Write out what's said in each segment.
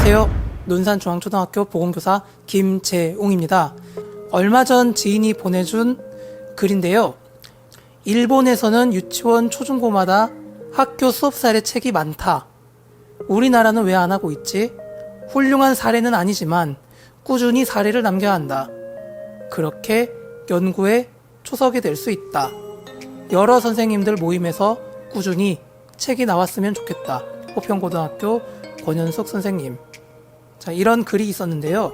안녕하세요. 논산중앙초등학교 보건교사 김재웅입니다. 얼마 전 지인이 보내준 글인데요. 일본에서는 유치원 초중고마다 학교 수업 사례 책이 많다. 우리나라는 왜 안 하고 있지? 훌륭한 사례는 아니지만 꾸준히 사례를 남겨야 한다. 그렇게 연구에 초석이 될 수 있다. 여러 선생님들 모임에서 꾸준히 책이 나왔으면 좋겠다. 호평고등학교 권현숙 선생님. 자, 이런 글이 있었는데요.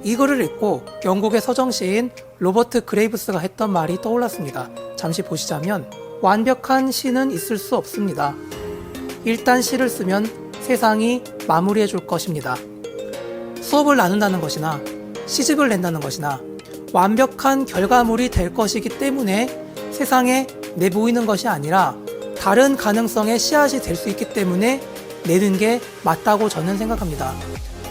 이 글을 읽고 영국의 서정시인 로버트 그레이브스가 했던 말이 떠올랐습니다. 잠시 보시자면, 완벽한 시는 있을 수 없습니다. 일단 시를 쓰면 세상이 마무리해 줄 것입니다. 수업을 나눈다는 것이나 시집을 낸다는 것이나 완벽한 결과물이 될 것이기 때문에 세상에 내보이는 것이 아니라 다른 가능성의 씨앗이 될 수 있기 때문에 내는 게 맞다고 저는 생각합니다.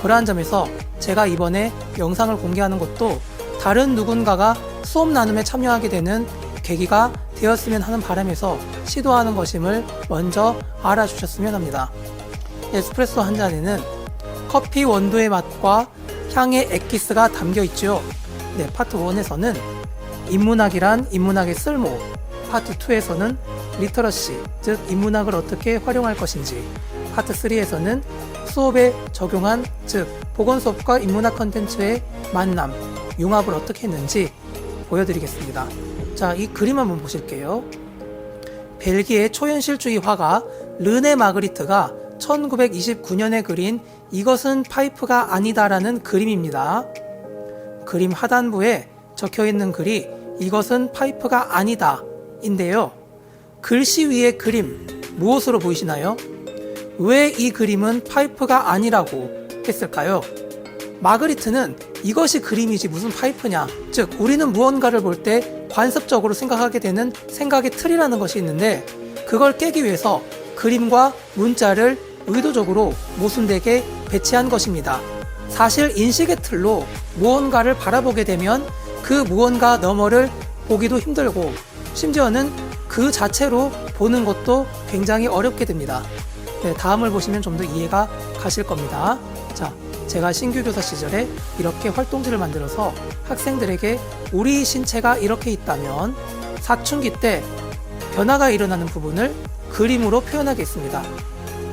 그러한 점에서 제가 이번에 영상을 공개하는 것도 다른 누군가가 수업 나눔에 참여하게 되는 계기가 되었으면 하는 바람에서 시도하는 것임을 먼저 알아주셨으면 합니다. 에스프레소 한 잔에는 커피 원두의 맛과 향의 엑기스가 담겨 있죠. 네, 파트 1에서는 인문학이란 인문학의 쓸모, 파트 2에서는 리터러시, 즉 인문학을 어떻게 활용할 것인지, 파트 3에서는 수업에 적용한, 즉 보건수업과 인문학 컨텐츠의 만남, 융합을 어떻게 했는지 보여드리겠습니다. 자, 이 그림 한번 보실게요. 벨기에 초현실주의 화가 르네 마그리트가 1929년에 그린 이것은 파이프가 아니다라는 그림입니다. 그림 하단부에 적혀있는 글이 이것은 파이프가 아니다 인데요. 글씨 위의 그림 무엇으로 보이시나요? 왜 이 그림은 파이프가 아니라고 했을까요? 마그리트는 이것이 그림이지 무슨 파이프냐, 즉 우리는 무언가를 볼 때 관습적으로 생각하게 되는 생각의 틀이라는 것이 있는데, 그걸 깨기 위해서 그림과 문자를 의도적으로 모순되게 배치한 것입니다. 사실 인식의 틀로 무언가를 바라보게 되면 그 무언가 너머를 보기도 힘들고, 심지어는 그 자체로 보는 것도 굉장히 어렵게 됩니다. 네, 다음을 보시면 좀 더 이해가 가실 겁니다. 자, 제가 신규교사 시절에 이렇게 활동지를 만들어서 학생들에게 우리 신체가 이렇게 있다면 사춘기 때 변화가 일어나는 부분을 그림으로 표현하겠습니다.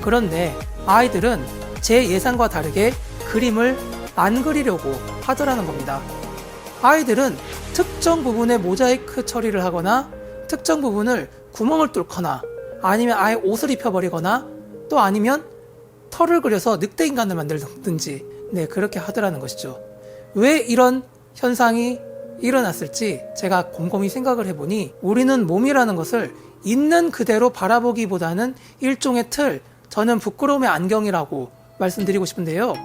그런데 아이들은 제 예상과 다르게 그림을 안 그리려고 하더라는 겁니다. 아이들은 특정 부분에 모자이크 처리를 하거나 특정 부분을 구멍을 뚫거나 아니면 아예 옷을 입혀버리거나 또 아니면 털을 그려서 늑대인간을 만들든지, 네, 그렇게 하더라는 것이죠. 왜 이런 현상이 일어났을지 제가 곰곰이 생각을 해보니, 우리는 몸이라는 것을 있는 그대로 바라보기보다는 일종의 틀, 저는 부끄러움의 안경이라고 말씀드리고 싶은데요.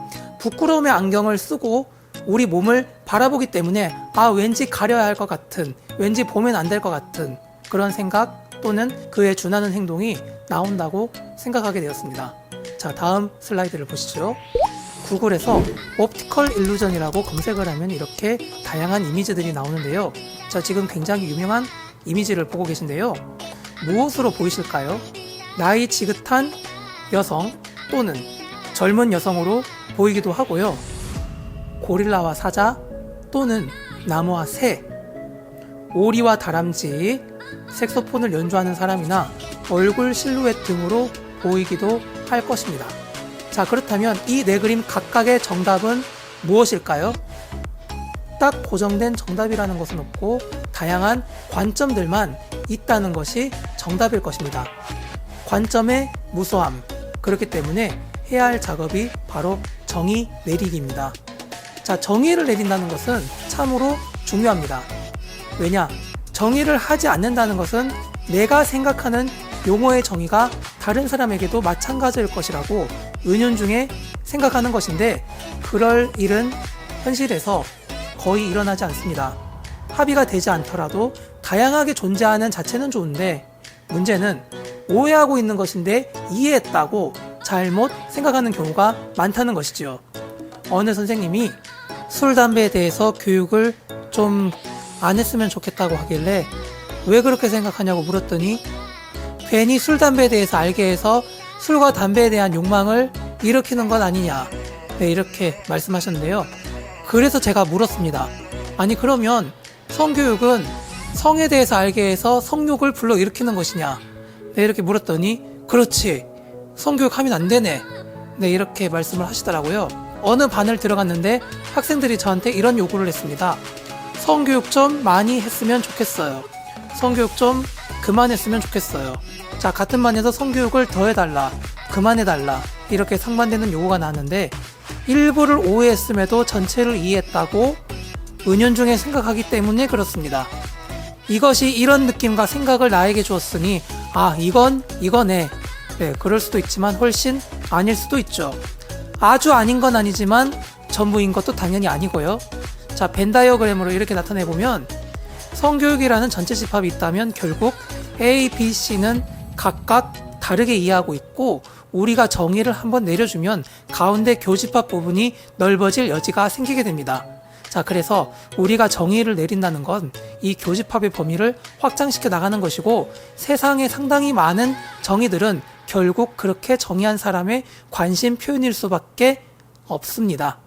부끄러움의 안경을 쓰고 우리 몸을 바라보기 때문에 왠지 가려야 할 것 같은, 왠지 보면 안 될 것 같은 그런 생각 또는 그에 준하는 행동이 나온다고 생각하게 되었습니다. 자, 다음 슬라이드를 보시죠. 구글에서 옵티컬 일루전이라고 검색을 하면 이렇게 다양한 이미지들이 나오는데요. 자, 지금 굉장히 유명한 이미지를 보고 계신데요. 무엇으로 보이실까요? 나이 지긋한 여성 또는 젊은 여성으로 보이기도 하고요. 고릴라와 사자 또는 나무와 새, 오리와 다람쥐, 색소폰을 연주하는 사람이나 얼굴 실루엣 등으로 보이기도 할 것입니다. 자, 그렇다면 이 네 그림 각각의 정답은 무엇일까요? 딱 고정된 정답이라는 것은 없고 다양한 관점들만 있다는 것이 정답일 것입니다. 관점의 무수함, 그렇기 때문에 해야 할 작업이 바로 정의 내리기입니다. 자, 정의를 내린다는 것은 참으로 중요합니다. 왜냐? 정의를 하지 않는다는 것은 내가 생각하는 용어의 정의가 다른 사람에게도 마찬가지일 것이라고 은연중에 생각하는 것인데, 그럴 일은 현실에서 거의 일어나지 않습니다. 합의가 되지 않더라도 다양하게 존재하는 자체는 좋은데, 문제는 오해하고 있는 것인데 이해했다고 잘못 생각하는 경우가 많다는 것이지요. 어느 선생님이 술, 담배에 대해서 교육을 좀 안 했으면 좋겠다고 하길래 왜 그렇게 생각하냐고 물었더니, 괜히 술, 담배에 대해서 알게 해서 술과 담배에 대한 욕망을 일으키는 건 아니냐, 네, 이렇게 말씀하셨는데요. 그래서 제가 물었습니다. 아니, 그러면 성교육은 성에 대해서 알게 해서 성욕을 불러일으키는 것이냐? 네, 이렇게 물었더니 그렇지, 성교육 하면 안 되네. 네, 이렇게 말씀을 하시더라고요. 어느 반을 들어갔는데 학생들이 저한테 이런 요구를 했습니다. 성교육 좀 많이 했으면 좋겠어요. 성교육 좀 그만했으면 좋겠어요. 자, 같은 반에서 성교육을 더 해달라, 그만해달라, 이렇게 상반되는 요구가 나왔는데 일부를 오해했음에도 전체를 이해했다고 은연중에 생각하기 때문에 그렇습니다. 이것이 이런 느낌과 생각을 나에게 주었으니 아, 이거네. 네, 그럴 수도 있지만 훨씬 아닐 수도 있죠. 아주 아닌 건 아니지만 전부인 것도 당연히 아니고요. 자, 벤 다이어그램으로 이렇게 나타내보면 성교육이라는 전체 집합이 있다면 결국 A, B, C는 각각 다르게 이해하고 있고 우리가 정의를 한번 내려주면 가운데 교집합 부분이 넓어질 여지가 생기게 됩니다. 자, 그래서 우리가 정의를 내린다는 건 이 교집합의 범위를 확장시켜 나가는 것이고 세상에 상당히 많은 정의들은 결국 그렇게 정의한 사람의 관심 표현일 수밖에 없습니다.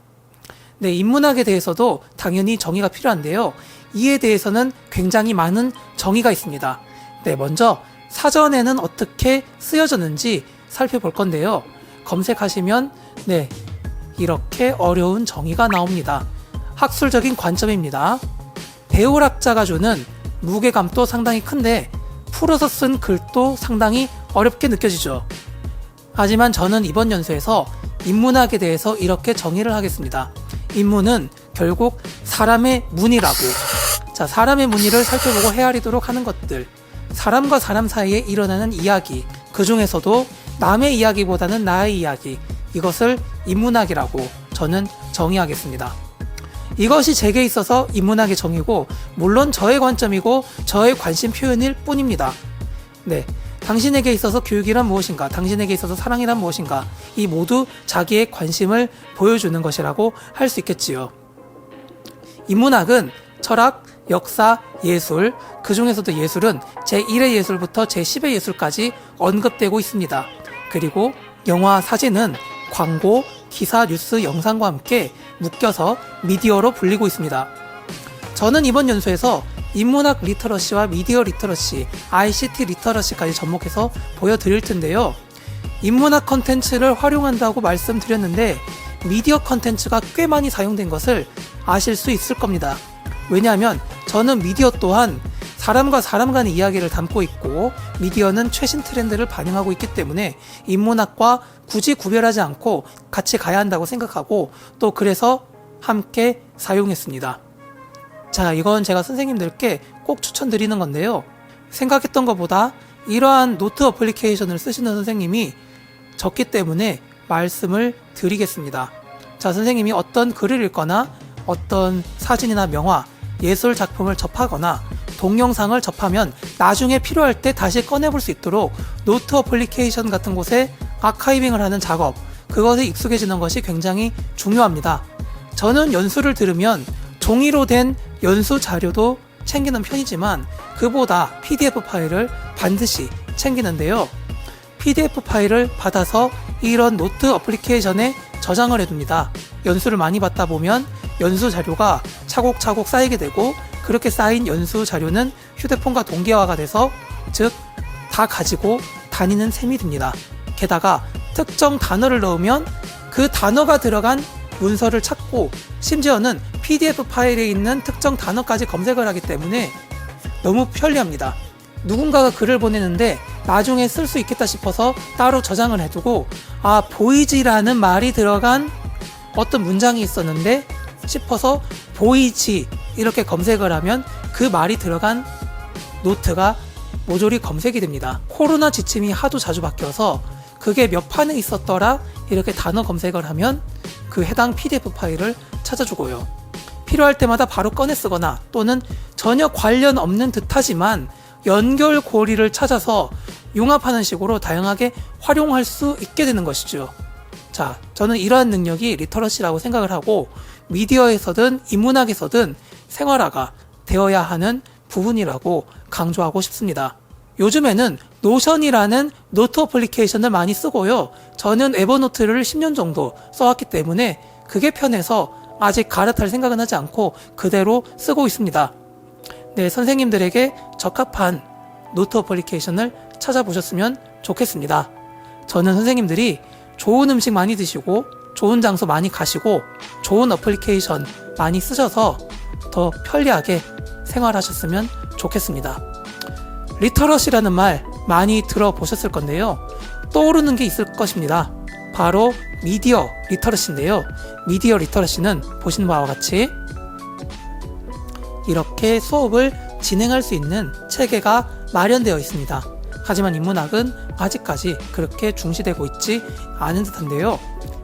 네, 인문학에 대해서도 당연히 정의가 필요한데요. 이에 대해서는 굉장히 많은 정의가 있습니다. 네, 먼저 사전에는 어떻게 쓰여졌는지 살펴볼 건데요. 검색하시면 네, 이렇게 어려운 정의가 나옵니다. 학술적인 관점입니다. 배울학자가 주는 무게감도 상당히 큰데 풀어서 쓴 글도 상당히 어렵게 느껴지죠. 하지만 저는 이번 연수에서 인문학에 대해서 이렇게 정의를 하겠습니다. 인문은 결국 사람의 문의라고. 자, 사람의 문의를 살펴보고 헤아리도록 하는 것들, 사람과 사람 사이에 일어나는 이야기, 그 중에서도 남의 이야기보다는 나의 이야기, 이것을 인문학이라고 저는 정의하겠습니다. 이것이 제게 있어서 인문학의 정의고 물론 저의 관점이고 저의 관심 표현일 뿐입니다. 네, 당신에게 있어서 교육이란 무엇인가, 당신에게 있어서 사랑이란 무엇인가, 이 모두 자기의 관심을 보여주는 것이라고 할 수 있겠지요. 인문학은 철학, 역사, 예술, 그 중에서도 예술은 제1의 예술부터 제10의 예술까지 언급되고 있습니다. 그리고 영화, 사진은 광고, 기사, 뉴스, 영상과 함께 묶여서 미디어로 불리고 있습니다. 저는 이번 연수에서 인문학 리터러시와 미디어 리터러시, ICT 리터러시까지 접목해서 보여드릴 텐데요. 인문학 컨텐츠를 활용한다고 말씀드렸는데 미디어 컨텐츠가 꽤 많이 사용된 것을 아실 수 있을 겁니다. 왜냐하면 저는 미디어 또한 사람과 사람 간의 이야기를 담고 있고 미디어는 최신 트렌드를 반영하고 있기 때문에 인문학과 굳이 구별하지 않고 같이 가야 한다고 생각하고 또 그래서 함께 사용했습니다. 자, 이건 제가 선생님들께 꼭 추천드리는 건데요. 생각했던 것보다 이러한 노트 어플리케이션을 쓰시는 선생님이 적기 때문에 말씀을 드리겠습니다. 자, 선생님이 어떤 글을 읽거나 어떤 사진이나 명화, 예술 작품을 접하거나 동영상을 접하면 나중에 필요할 때 다시 꺼내볼 수 있도록 노트 어플리케이션 같은 곳에 아카이빙을 하는 작업, 그것에 익숙해지는 것이 굉장히 중요합니다. 저는 연수를 들으면 종이로 된 연수 자료도 챙기는 편이지만 그보다 PDF 파일을 반드시 챙기는데요. PDF 파일을 받아서 이런 노트 어플리케이션에 저장을 해둡니다. 연수를 많이 받다 보면 연수 자료가 차곡차곡 쌓이게 되고 그렇게 쌓인 연수 자료는 휴대폰과 동기화가 돼서 즉 다 가지고 다니는 셈이 됩니다. 게다가 특정 단어를 넣으면 그 단어가 들어간 문서를 찾고 심지어는 PDF 파일에 있는 특정 단어까지 검색을 하기 때문에 너무 편리합니다. 누군가가 글을 보내는데 나중에 쓸 수 있겠다 싶어서 따로 저장을 해두고 아, 보이지라는 말이 들어간 어떤 문장이 있었는데 싶어서 보이지 이렇게 검색을 하면 그 말이 들어간 노트가 모조리 검색이 됩니다. 코로나 지침이 하도 자주 바뀌어서 그게 몇 판에 있었더라 이렇게 단어 검색을 하면 그 해당 PDF 파일을 찾아주고요. 필요할 때마다 바로 꺼내 쓰거나 또는 전혀 관련 없는 듯하지만 연결고리를 찾아서 융합하는 식으로 다양하게 활용할 수 있게 되는 것이죠. 자, 저는 이러한 능력이 리터러시라고 생각을 하고 미디어에서든 인문학에서든 생활화가 되어야 하는 부분이라고 강조하고 싶습니다. 요즘에는 노션이라는 노트 어플리케이션을 많이 쓰고요. 저는 에버노트를 10년 정도 써왔기 때문에 그게 편해서 아직 갈아탈 생각은 하지 않고 그대로 쓰고 있습니다. 네, 선생님들에게 적합한 노트 어플리케이션을 찾아보셨으면 좋겠습니다. 저는 선생님들이 좋은 음식 많이 드시고 좋은 장소 많이 가시고 좋은 어플리케이션 많이 쓰셔서 더 편리하게 생활하셨으면 좋겠습니다. 리터러시라는 말 많이 들어보셨을 건데요. 떠오르는 게 있을 것입니다. 바로 미디어 리터러시인데요. 미디어 리터러시는 보시는 바와 같이 이렇게 수업을 진행할 수 있는 체계가 마련되어 있습니다. 하지만 인문학은 아직까지 그렇게 중시되고 있지 않은 듯한데요.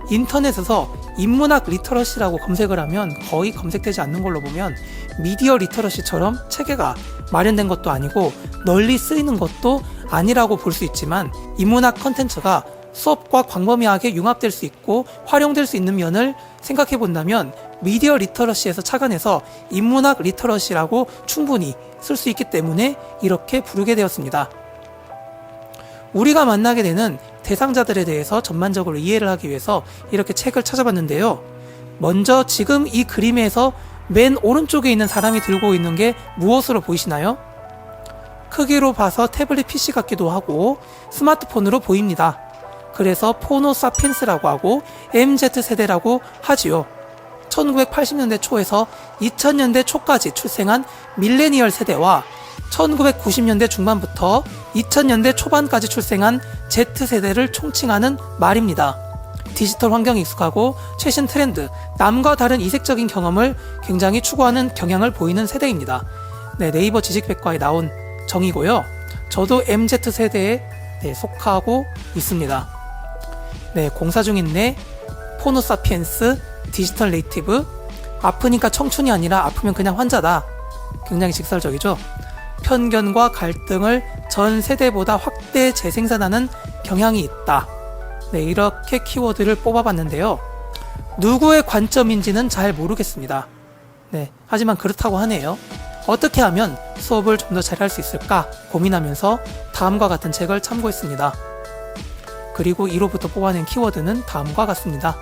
인터넷에서 인문학 리터러시라고 검색을 하면 거의 검색되지 않는 걸로 보면 미디어 리터러시처럼 체계가 마련된 것도 아니고 널리 쓰이는 것도 아니라고 볼 수 있지만 인문학 컨텐츠가 수업과 광범위하게 융합될 수 있고 활용될 수 있는 면을 생각해 본다면 미디어 리터러시에서 착안해서 인문학 리터러시라고 충분히 쓸 수 있기 때문에 이렇게 부르게 되었습니다. 우리가 만나게 되는 대상자들에 대해서 전반적으로 이해를 하기 위해서 이렇게 책을 찾아봤는데요. 먼저 지금 이 그림에서 맨 오른쪽에 있는 사람이 들고 있는 게 무엇으로 보이시나요? 크기로 봐서 태블릿 PC 같기도 하고 스마트폰으로 보입니다. 그래서 포노 사피엔스라고 하고 MZ세대라고 하지요. 1980년대 초에서 2000년대 초까지 출생한 밀레니얼 세대와 1990년대 중반부터 2000년대 초반까지 출생한 Z세대를 총칭하는 말입니다. 디지털 환경에 익숙하고 최신 트렌드, 남과 다른 이색적인 경험을 굉장히 추구하는 경향을 보이는 세대입니다. 네, 네이버 지식백과에 나온 정의고요. 저도 MZ세대에 속하고 있습니다. 네, 공사 중인데 포노사피엔스, 디지털 네이티브, 아프니까 청춘이 아니라 아프면 그냥 환자다. 굉장히 직설적이죠. 편견과 갈등을 전 세대보다 확대 재생산하는 경향이 있다. 네, 이렇게 키워드를 뽑아봤는데요. 누구의 관점인지는 잘 모르겠습니다. 네, 하지만 그렇다고 하네요. 어떻게 하면 수업을 좀 더 잘할 수 있을까 고민하면서 다음과 같은 책을 참고했습니다. 그리고 1호부터 뽑아낸 키워드는 다음과 같습니다.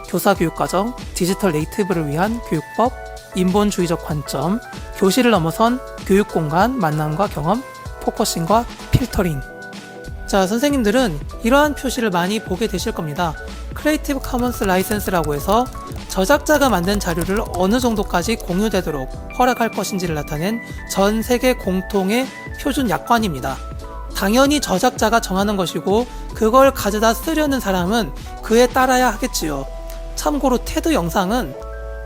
교사교육과정, 디지털 네이티브를 위한 교육법, 인본주의적 관점, 교실을 넘어선 교육공간, 만남과 경험, 포커싱과 필터링. 자, 선생님들은 이러한 표시를 많이 보게 되실 겁니다. 크리에이티브 커먼스 라이센스라고 해서 저작자가 만든 자료를 어느 정도까지 공유되도록 허락할 것인지를 나타낸 전 세계 공통의 표준 약관입니다. 당연히 저작자가 정하는 것이고 그걸 가져다 쓰려는 사람은 그에 따라야 하겠지요. 참고로 테드 영상은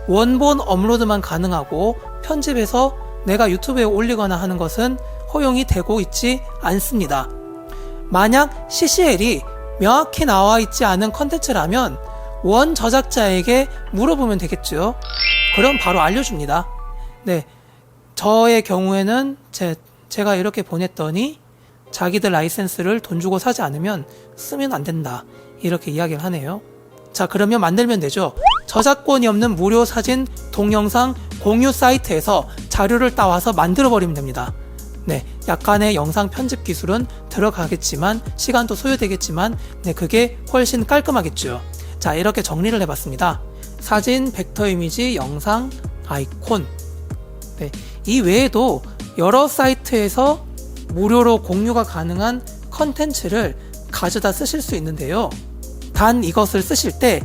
원본 업로드만 가능하고 편집해서 내가 유튜브에 올리거나 하는 것은 허용이 되고 있지 않습니다. 만약 CCL이 명확히 나와 있지 않은 컨텐츠라면 원 저작자에게 물어보면 되겠죠. 그럼 바로 알려줍니다. 네, 저의 경우에는 제가 이렇게 보냈더니 자기들 라이센스를 돈 주고 사지 않으면 쓰면 안 된다. 이렇게 이야기를 하네요. 자, 그러면 만들면 되죠. 저작권이 없는 무료 사진, 동영상 공유 사이트에서 자료를 따와서 만들어버리면 됩니다. 네, 약간의 영상 편집 기술은 들어가겠지만 시간도 소요되겠지만 네, 그게 훨씬 깔끔하겠죠. 자, 이렇게 정리를 해봤습니다. 사진, 벡터 이미지, 영상, 아이콘. 네, 이 외에도 여러 사이트에서 무료로 공유가 가능한 컨텐츠를 가져다 쓰실 수 있는데요. 단 이것을 쓰실 때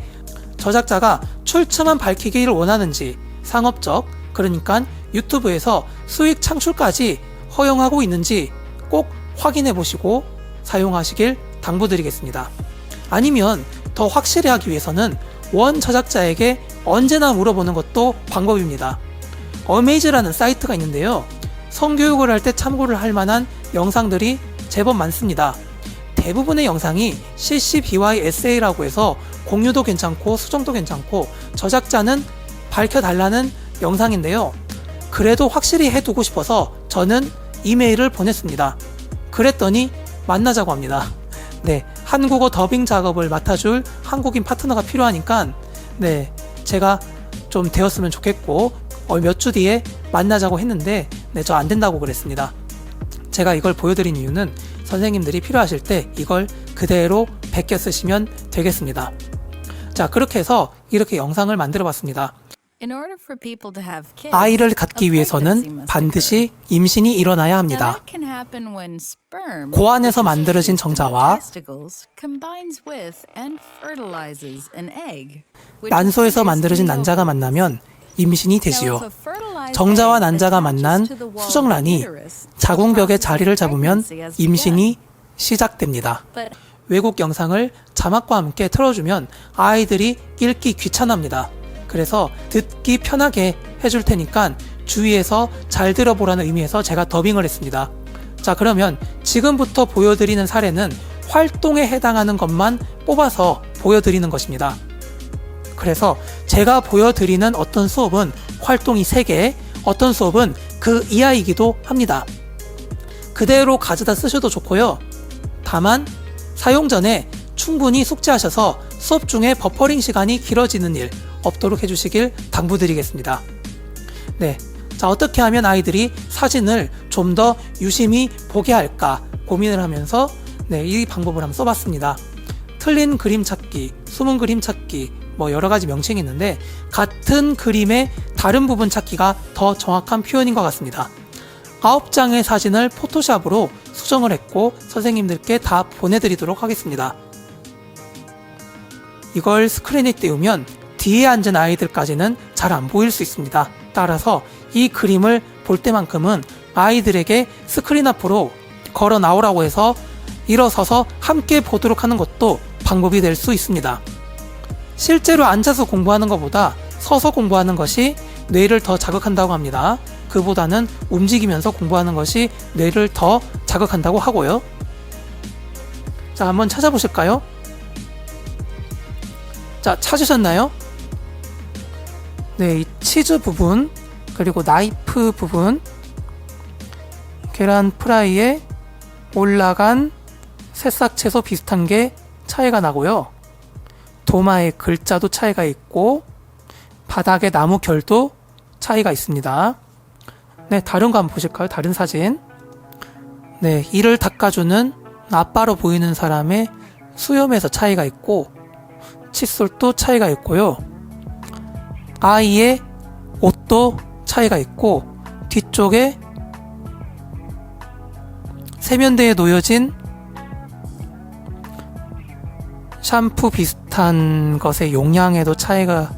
저작자가 출처만 밝히기를 원하는지 상업적, 그러니까 유튜브에서 수익 창출까지 허용하고 있는지 꼭 확인해 보시고 사용하시길 당부드리겠습니다. 아니면 더 확실히 하기 위해서는 원 저작자에게 언제나 물어보는 것도 방법입니다. 어메이즈라는 사이트가 있는데요. 성교육을 할 때 참고를 할 만한 영상들이 제법 많습니다. 대부분의 영상이 CC BY SA라고 해서 공유도 괜찮고 수정도 괜찮고 저작자는 밝혀달라는 영상인데요. 그래도 확실히 해두고 싶어서 저는 이메일을 보냈습니다. 그랬더니 만나자고 합니다. 네, 한국어 더빙 작업을 맡아줄 한국인 파트너가 필요하니까 네, 제가 좀 되었으면 좋겠고 몇 주 뒤에 만나자고 했는데 네, 저 안 된다고 그랬습니다. 제가 이걸 보여드린 이유는 선생님들이 필요하실 때 이걸 그대로 베껴 쓰시면 되겠습니다. 자, 그렇게 해서 이렇게 영상을 만들어 봤습니다. 아이를 갖기 위해서는 반드시 임신이 일어나야 합니다. 고안에서 만들어진 정자와 난소에서 만들어진 난자가 만나면 임신이 되지요. 정자와 난자가 만난 수정란이 자궁벽에 자리를 잡으면 임신이 시작됩니다. 외국 영상을 자막과 함께 틀어주면 아이들이 읽기 귀찮합니다. 그래서 듣기 편하게 해줄 테니까 주의해서 잘 들어보라는 의미에서 제가 더빙을 했습니다. 자, 그러면 지금부터 보여드리는 사례는 활동에 해당하는 것만 뽑아서 보여드리는 것입니다. 그래서 제가 보여드리는 어떤 수업은 활동이 3개, 어떤 수업은 그 이하이기도 합니다. 그대로 가져다 쓰셔도 좋고요. 다만 사용 전에 충분히 숙지하셔서 수업 중에 버퍼링 시간이 길어지는 일 없도록 해주시길 당부드리겠습니다. 네, 자, 어떻게 하면 아이들이 사진을 좀 더 유심히 보게 할까 고민을 하면서 이 방법을 한번 써봤습니다. 틀린 그림 찾기, 숨은 그림 찾기, 뭐 여러 가지 명칭이 있는데 같은 그림의 다른 부분 찾기가 더 정확한 표현인 것 같습니다. 9장의 사진을 포토샵으로 수정을 했고 선생님들께 다 보내드리도록 하겠습니다. 이걸 스크린에 띄우면 뒤에 앉은 아이들까지는 잘 안 보일 수 있습니다. 따라서 이 그림을 볼 때만큼은 아이들에게 스크린 앞으로 걸어 나오라고 해서 일어서서 함께 보도록 하는 것도 방법이 될 수 있습니다. 실제로 앉아서 공부하는 것보다 서서 공부하는 것이 뇌를 더 자극한다고 합니다. 그보다는 움직이면서 공부하는 것이 뇌를 더 자극한다고 하고요. 자, 한번 찾아보실까요? 자, 찾으셨나요? 네, 이 치즈 부분, 그리고 나이프 부분, 계란 프라이에 올라간 새싹 채소 비슷한 게 차이가 나고요. 도마의 글자도 차이가 있고 바닥의 나무 결도 차이가 있습니다. 네, 다른 거 한번 보실까요? 다른 사진. 네, 이를 닦아주는 아빠로 보이는 사람의 수염에서 차이가 있고 칫솔도 차이가 있고요. 아이의 옷도 차이가 있고 뒤쪽에 세면대에 놓여진 샴푸 비슷한 것의 용량에도 차이가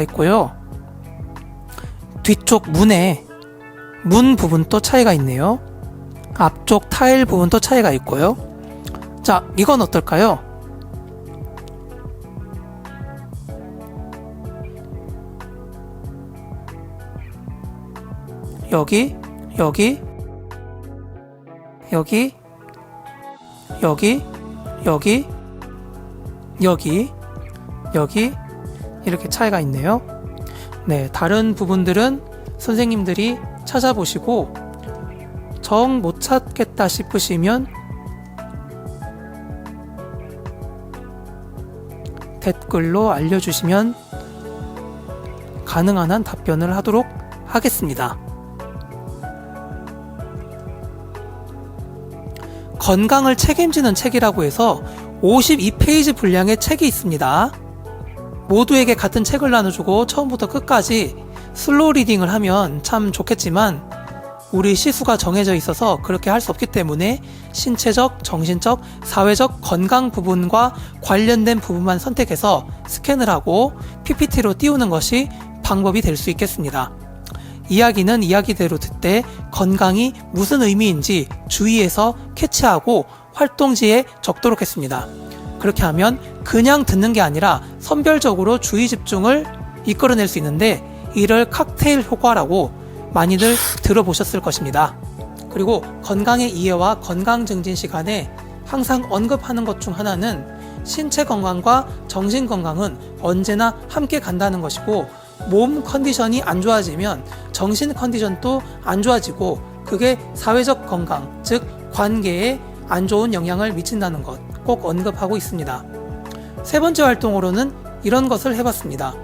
있고요. 뒤쪽 문 부분도 차이가 있네요. 앞쪽 타일 부분도 차이가 있고요. 자, 이건 어떨까요? 여기 이렇게 차이가 있네요. 네, 다른 부분들은 선생님들이 찾아보시고 정 못 찾겠다 싶으시면 댓글로 알려주시면 가능한 한 답변을 하도록 하겠습니다. 건강을 책임지는 책이라고 해서 52페이지 분량의 책이 있습니다. 모두에게 같은 책을 나눠주고 처음부터 끝까지 슬로우 리딩을 하면 참 좋겠지만 우리 시수가 정해져 있어서 그렇게 할 수 없기 때문에 신체적, 정신적, 사회적 건강 부분과 관련된 부분만 선택해서 스캔을 하고 PPT로 띄우는 것이 방법이 될 수 있겠습니다. 이야기는 이야기대로 듣되 건강이 무슨 의미인지 주의해서 캐치하고 활동지에 적도록 했습니다. 그렇게 하면 그냥 듣는 게 아니라 선별적으로 주의 집중을 이끌어낼 수 있는데 이를 칵테일 효과라고 많이들 들어보셨을 것입니다. 그리고 건강의 이해와 건강 증진 시간에 항상 언급하는 것 중 하나는 신체 건강과 정신 건강은 언제나 함께 간다는 것이고 몸 컨디션이 안 좋아지면 정신 컨디션도 안 좋아지고 그게 사회적 건강, 즉 관계에 안 좋은 영향을 미친다는 것 꼭 언급하고 있습니다. 세 번째 활동으로는 이런 것을 해봤습니다.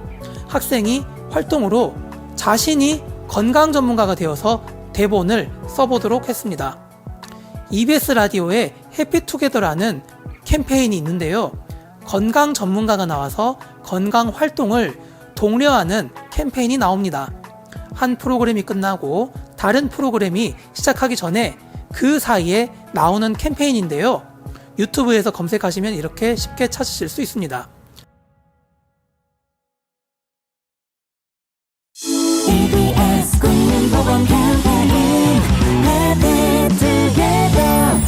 학생이 활동으로 자신이 건강 전문가가 되어서 대본을 써보도록 했습니다. EBS 라디오에 해피투게더라는 캠페인이 있는데요. 건강 전문가가 나와서 건강 활동을 독려하는 캠페인이 나옵니다. 한 프로그램이 끝나고 다른 프로그램이 시작하기 전에 그 사이에 나오는 캠페인인데요. 유튜브에서 검색하시면 이렇게 쉽게 찾으실 수 있습니다. EBS 국민보건 캠페인 Happy Together.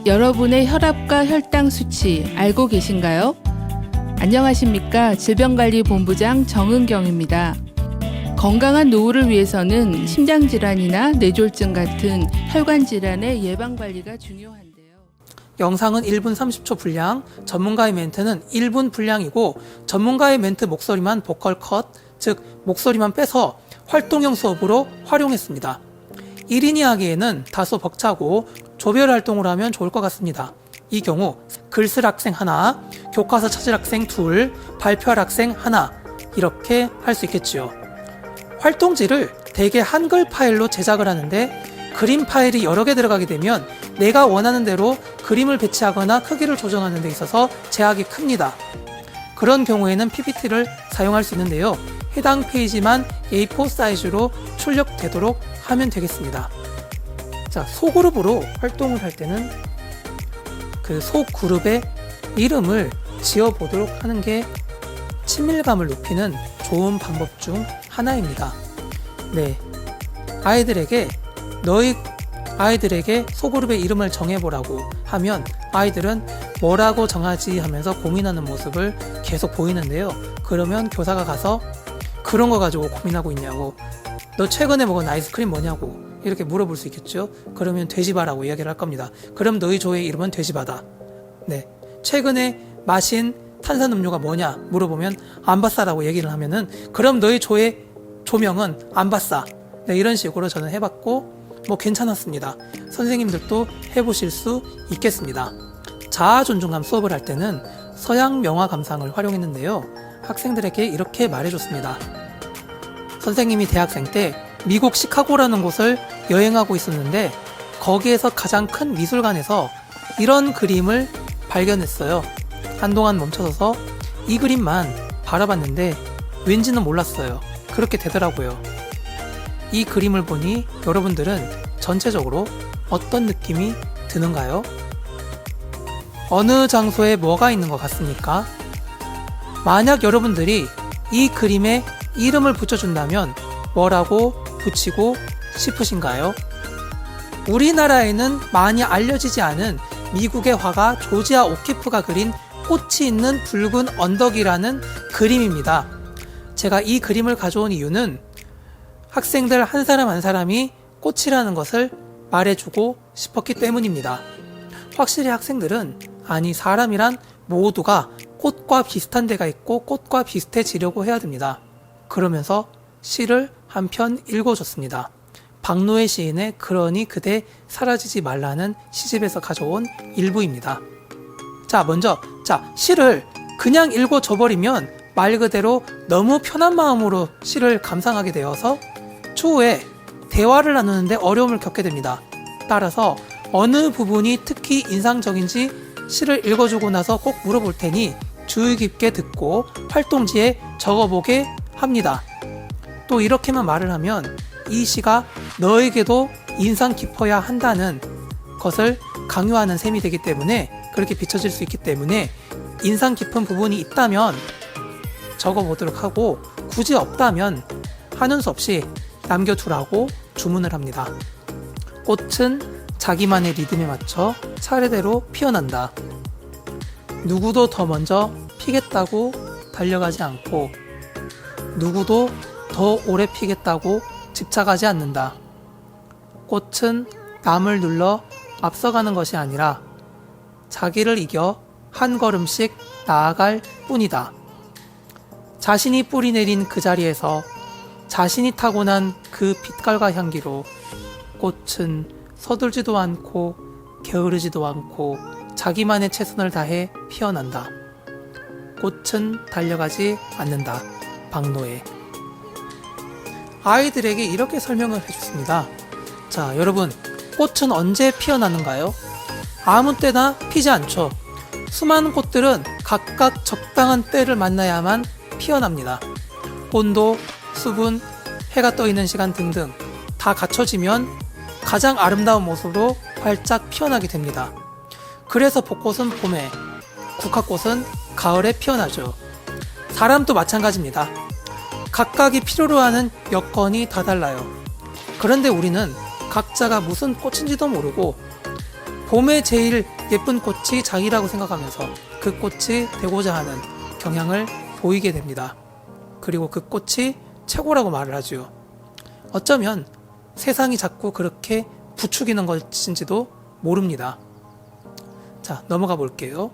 여러분의 혈압과 혈당 수치 알고 계신가요? 안녕하십니까? 질병관리본부장 정은경입니다. 건강한 노후를 위해서는 심장질환이나 뇌졸중 같은 혈관질환의 예방관리가 중요한데요. 영상은 1분 30초 분량, 전문가의 멘트는 1분 분량이고 전문가의 멘트 목소리만 보컬 컷, 즉 목소리만 빼서 활동형 수업으로 활용했습니다. 1인이 하기에는 다소 벅차고 조별 활동을 하면 좋을 것 같습니다. 이 경우 글 쓸 학생 하나, 교과서 찾을 학생 둘, 발표할 학생 하나 이렇게 할 수 있겠지요. 활동지를 대개 한글 파일로 제작을 하는데 그림 파일이 여러 개 들어가게 되면 내가 원하는 대로 그림을 배치하거나 크기를 조정하는 데 있어서 제약이 큽니다. 그런 경우에는 PPT를 사용할 수 있는데요. 해당 페이지만 A4 사이즈로 출력되도록 하면 되겠습니다. 자, 소그룹으로 활동을 할 때는 그 소그룹의 이름을 지어보도록 하는 게 친밀감을 높이는 좋은 방법 중 하나입니다. 네, 너희 아이들에게 소그룹의 이름을 정해보라고 하면 아이들은 뭐라고 정하지 하면서 고민하는 모습을 계속 보이는데요. 그러면 교사가 가서 그런 거 가지고 고민하고 있냐고, 너 최근에 먹은 아이스크림 뭐냐고 이렇게 물어볼 수 있겠죠. 그러면 돼지바라고 이야기를 할 겁니다. 그럼 너희 조의 이름은 돼지바다. 네, 최근에 마신 탄산음료가 뭐냐 물어보면 안바싸라고 얘기를 하면은 그럼 너희 조의 조명은 안바싸. 네, 이런 식으로 저는 해봤고 괜찮았습니다. 선생님들도 해보실 수 있겠습니다. 자아 존중감 수업을 할 때는 서양 명화 감상을 활용했는데요. 학생들에게 이렇게 말해줬습니다. 선생님이 대학생 때 미국 시카고라는 곳을 여행하고 있었는데 거기에서 가장 큰 미술관에서 이런 그림을 발견했어요. 한동안 멈춰서서 이 그림만 바라봤는데 왠지는 몰랐어요. 그렇게 되더라고요. 이 그림을 보니 여러분들은 전체적으로 어떤 느낌이 드는가요? 어느 장소에 뭐가 있는 것 같습니까? 만약 여러분들이 이 그림에 이름을 붙여준다면 뭐라고 붙이고 싶으신가요? 우리나라에는 많이 알려지지 않은 미국의 화가 조지아 오키프가 그린 꽃이 있는 붉은 언덕이라는 그림입니다. 제가 이 그림을 가져온 이유는 학생들 한 사람 한 사람이 꽃이라는 것을 말해주고 싶었기 때문입니다. 확실히 학생들은, 아니 사람이란 모두가 꽃과 비슷한 데가 있고 꽃과 비슷해지려고 해야 됩니다. 그러면서 시를 한 편 읽어줬습니다. 박노해 시인의 그러니 그대 사라지지 말라는 시집에서 가져온 일부입니다. 자, 먼저 시를 그냥 읽어줘버리면 말 그대로 너무 편한 마음으로 시를 감상하게 되어서 추후에 대화를 나누는데 어려움을 겪게 됩니다. 따라서 어느 부분이 특히 인상적인지 시를 읽어주고 나서 꼭 물어볼 테니 주의 깊게 듣고 활동지에 적어보게 합니다. 또 이렇게만 말을 하면 이 시가 너에게도 인상 깊어야 한다는 것을 강요하는 셈이 되기 때문에, 그렇게 비춰질 수 있기 때문에 인상 깊은 부분이 있다면 적어보도록 하고, 굳이 없다면 하는 수 없이 남겨두라고 주문을 합니다. 꽃은 자기만의 리듬에 맞춰 차례대로 피어난다. 누구도 더 먼저 피겠다고 달려가지 않고 누구도 더 오래 피겠다고 집착하지 않는다. 꽃은 남을 눌러 앞서가는 것이 아니라 자기를 이겨 한 걸음씩 나아갈 뿐이다. 자신이 뿌리 내린 그 자리에서 자신이 타고난 그 빛깔과 향기로 꽃은 서둘지도 않고 게으르지도 않고 자기만의 최선을 다해 피어난다. 꽃은 달려가지 않는다. 박노해. 아이들에게 이렇게 설명을 해줬습니다. 자, 여러분, 꽃은 언제 피어나는가요? 아무 때나 피지 않죠. 수많은 꽃들은 각각 적당한 때를 만나야만 피어납니다. 온도, 수분, 해가 떠 있는 시간 등등 다 갖춰지면 가장 아름다운 모습으로 활짝 피어나게 됩니다. 그래서 벚꽃은 봄에, 국화꽃은 가을에 피어나죠. 사람도 마찬가지입니다. 각각이 필요로 하는 여건이 다 달라요. 그런데 우리는 각자가 무슨 꽃인지도 모르고 봄에 제일 예쁜 꽃이 자기라고 생각하면서 그 꽃이 되고자 하는 경향을 보이게 됩니다. 그리고 그 꽃이 최고라고 말을 하죠. 어쩌면 세상이 자꾸 그렇게 부추기는 것인지도 모릅니다. 자, 넘어가 볼게요.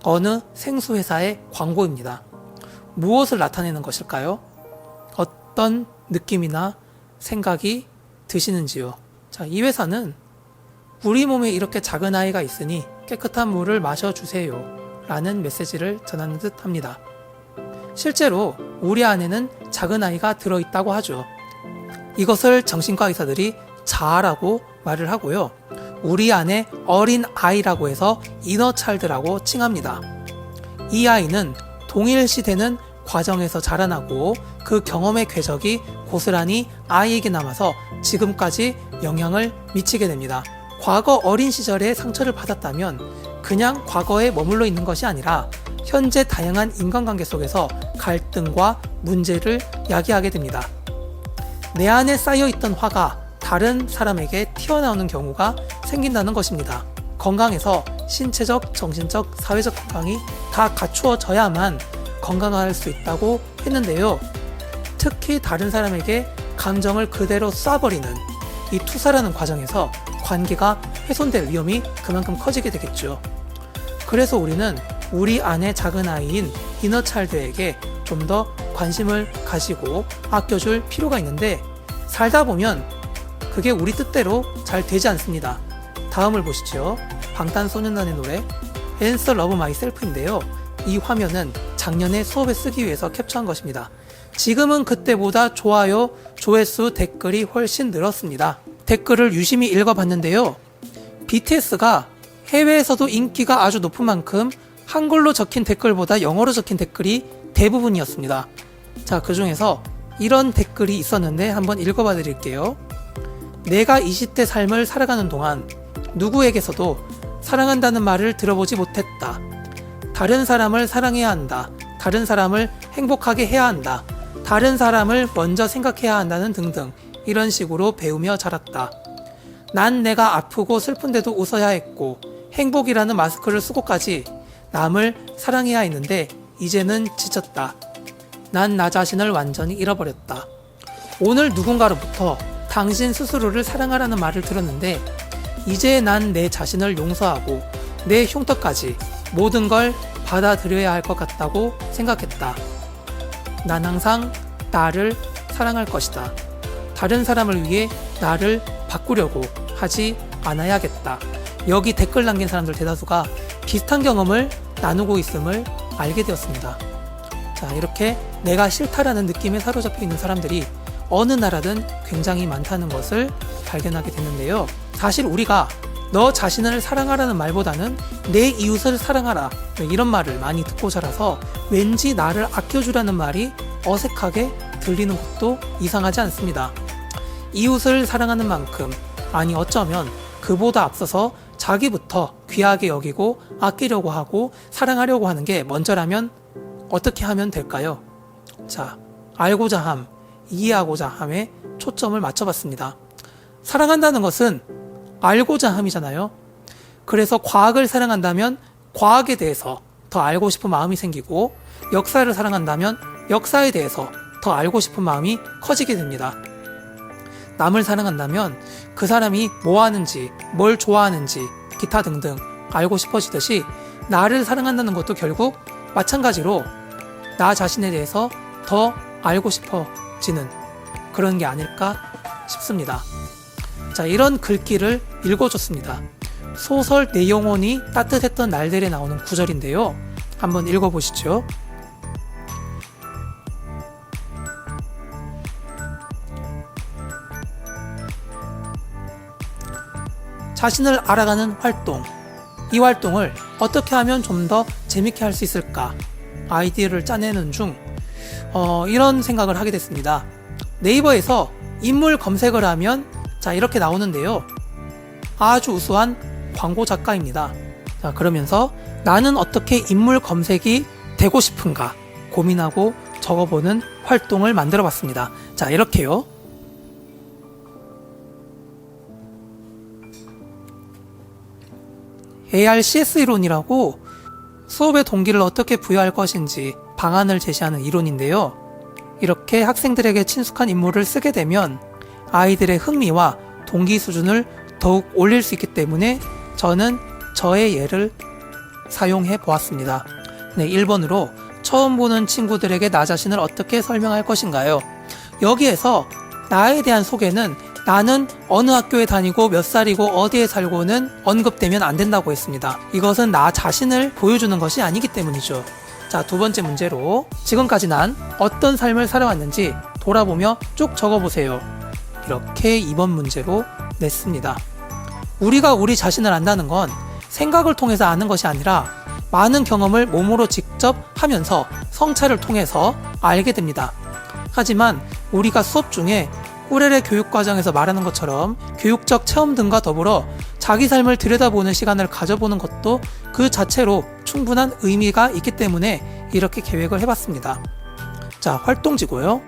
어느 생수회사의 광고입니다. 무엇을 나타내는 것일까요? 어떤 느낌이나 생각이 드시는지요? 자, 이 회사는 우리 몸에 이렇게 작은 아이가 있으니 깨끗한 물을 마셔주세요 라는 메시지를 전하는 듯 합니다. 실제로 우리 안에는 작은 아이가 들어있다고 하죠. 이것을 정신과 의사들이 자아라고 말을 하고요. 우리 안에 어린 아이라고 해서 이너 차일드라고 칭합니다. 이 아이는 동일시되는 과정에서 자라나고 그 경험의 궤적이 고스란히 아이에게 남아서 지금까지 영향을 미치게 됩니다. 과거 어린 시절에 상처를 받았다면 그냥 과거에 머물러 있는 것이 아니라 현재 다양한 인간관계 속에서 갈등과 문제를 야기하게 됩니다. 내 안에 쌓여있던 화가 다른 사람에게 튀어나오는 경우가 생긴다는 것입니다. 건강해서 신체적, 정신적, 사회적 건강이 다 갖추어져야만 건강할 수 있다고 했는데요. 특히 다른 사람에게 감정을 그대로 쏴버리는 이 투사라는 과정에서 관계가 훼손될 위험이 그만큼 커지게 되겠죠. 그래서 우리는 우리 안의 작은 아이인 이너 차일드에게 좀 더 관심을 가지고 아껴줄 필요가 있는데 살다 보면 그게 우리 뜻대로 잘 되지 않습니다. 다음을 보시죠. 방탄소년단의 노래 Answer Love Myself인데요. 이 화면은 작년에 수업에 쓰기 위해서 캡처한 것입니다. 지금은 그때보다 좋아요, 조회수, 댓글이 훨씬 늘었습니다. 댓글을 유심히 읽어봤는데요. BTS가 해외에서도 인기가 아주 높은 만큼 한글로 적힌 댓글보다 영어로 적힌 댓글이 대부분이었습니다. 자, 그 중에서 이런 댓글이 있었는데 한번 읽어봐 드릴게요. 내가 20대 삶을 살아가는 동안 누구에게서도 사랑한다는 말을 들어보지 못했다. 다른 사람을 사랑해야 한다. 다른 사람을 행복하게 해야 한다. 다른 사람을 먼저 생각해야 한다는 등등 이런 식으로 배우며 자랐다. 난 내가 아프고 슬픈데도 웃어야 했고 행복이라는 마스크를 쓰고까지 남을 사랑해야 했는데 이제는 지쳤다. 난 나 자신을 완전히 잃어버렸다. 오늘 누군가로부터 당신 스스로를 사랑하라는 말을 들었는데 이제 난 내 자신을 용서하고 내 흉터까지 모든 걸 받아들여야 할 것 같다고 생각했다. 난 항상 나를 사랑할 것이다. 다른 사람을 위해 나를 바꾸려고 하지 않아야겠다. 여기 댓글 남긴 사람들 대다수가 비슷한 경험을 나누고 있음을 알게 되었습니다. 자, 이렇게 내가 싫다라는 느낌에 사로잡혀 있는 사람들이 어느 나라든 굉장히 많다는 것을 발견하게 됐는데요. 사실 우리가 너 자신을 사랑하라는 말보다는 내 이웃을 사랑하라 이런 말을 많이 듣고 자라서 왠지 나를 아껴주라는 말이 어색하게 들리는 것도 이상하지 않습니다. 이웃을 사랑하는 만큼, 아니 어쩌면 그보다 앞서서 자기부터 귀하게 여기고 아끼려고 하고 사랑하려고 하는 게 먼저라면 어떻게 하면 될까요? 자, 알고자 함, 이해하고자 함에 초점을 맞춰봤습니다. 사랑한다는 것은 알고자 함이잖아요. 그래서 과학을 사랑한다면 과학에 대해서 더 알고 싶은 마음이 생기고 역사를 사랑한다면 역사에 대해서 더 알고 싶은 마음이 커지게 됩니다. 남을 사랑한다면 그 사람이 뭐 하는지, 뭘 좋아하는지, 기타 등등 알고 싶어지듯이 나를 사랑한다는 것도 결국 마찬가지로 나 자신에 대해서 더 알고 싶어지는 그런 게 아닐까 싶습니다. 자, 이런 글귀를 읽어줬습니다. 소설 내 영혼이 따뜻했던 날들에 나오는 구절인데요. 한번 읽어보시죠. 자신을 알아가는 활동. 이 활동을 어떻게 하면 좀 더 재밌게 할 수 있을까? 아이디어를 짜내는 중 이런 생각을 하게 됐습니다. 네이버에서 인물 검색을 하면 자 이렇게 나오는데요. 아주 우수한 광고 작가입니다. 자 그러면서 나는 어떻게 인물 검색이 되고 싶은가 고민하고 적어보는 활동을 만들어 봤습니다. 자 이렇게요. ARCS 이론이라고 수업의 동기를 어떻게 부여할 것인지 방안을 제시하는 이론인데요. 이렇게 학생들에게 친숙한 인물을 쓰게 되면 아이들의 흥미와 동기 수준을 더욱 올릴 수 있기 때문에 저는 저의 예를 사용해 보았습니다. 네, 1번으로 처음 보는 친구들에게 나 자신을 어떻게 설명할 것인가요? 여기에서 나에 대한 소개는 나는 어느 학교에 다니고 몇 살이고 어디에 살고는 언급되면 안 된다고 했습니다. 이것은 나 자신을 보여주는 것이 아니기 때문이죠. 자, 두 번째 문제로 지금까지 난 어떤 삶을 살아왔는지 돌아보며 쭉 적어보세요. 이렇게 2번 문제로 냈습니다. 우리가 우리 자신을 안다는 건 생각을 통해서 아는 것이 아니라 많은 경험을 몸으로 직접 하면서 성찰을 통해서 알게 됩니다. 하지만 우리가 수업 중에 꾸레레 교육과정에서 말하는 것처럼 교육적 체험 등과 더불어 자기 삶을 들여다보는 시간을 가져보는 것도 그 자체로 충분한 의미가 있기 때문에 이렇게 계획을 해봤습니다. 자, 활동지고요.